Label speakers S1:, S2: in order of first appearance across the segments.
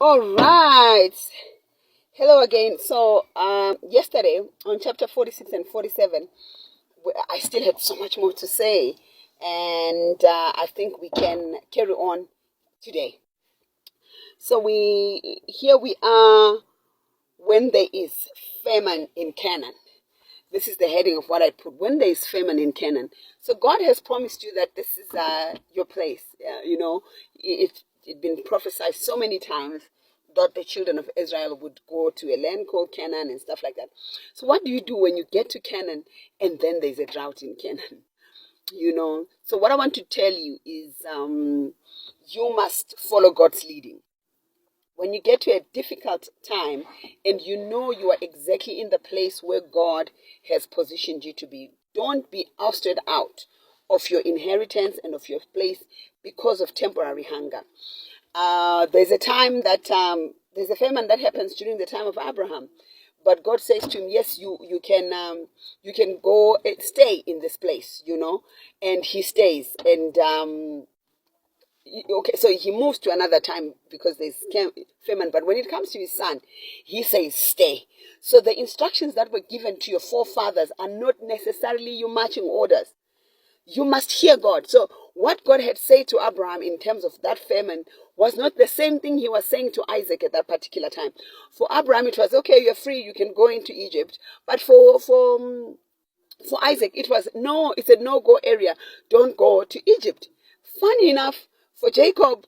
S1: All right. Hello again. So, yesterday on chapter 46 and 47, I still had so much more to say, and I think we can carry on today. So here we are when there is famine in Canaan. This is the heading of what I put. When there is famine in Canaan. So God has promised you that this is your place. It's been prophesied so many times that the children of Israel would go to a land called Canaan and stuff like that. So what do you do when you get to Canaan and then there's a drought in Canaan? So what I want to tell you is you must follow God's leading. When you get to a difficult time and you know you are exactly in the place where God has positioned you to be, don't be ousted out of your inheritance and of your place because of temporary hunger. There's a time that there's a famine that happens during the time of Abraham, but God says to him, "Yes, you can go and stay in this place," and he stays and. Okay, so he moves to another time because there's famine. But when it comes to his son, he says, stay. So the instructions that were given to your forefathers are not necessarily your marching orders. You must hear God. So what God had said to Abraham in terms of that famine was not the same thing he was saying to Isaac at that particular time. For Abraham, it was, okay, you're free, you can go into Egypt. But for Isaac, it was, no, it's a no-go area. Don't go to Egypt. Funny enough, for Jacob,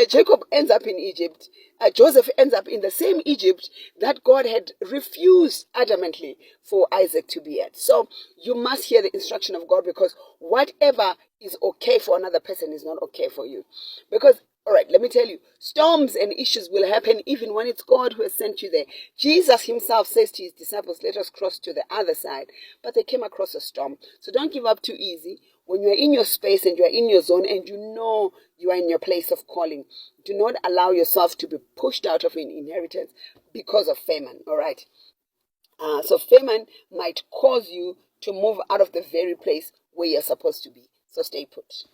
S1: Jacob ends up in Egypt. Joseph ends up in the same Egypt that God had refused adamantly for Isaac to be at. So you must hear the instruction of God, because whatever is okay for another person is not okay for you. Because, all right, let me tell you, storms and issues will happen even when it's God who has sent you there. Jesus himself says to his disciples, let us cross to the other side. But they came across a storm. So don't give up too easy. When you're in your space and you're in your zone and you know you are in your place of calling, do not allow yourself to be pushed out of an inheritance because of famine, all right? So famine might cause you to move out of the very place where you're supposed to be. So stay put.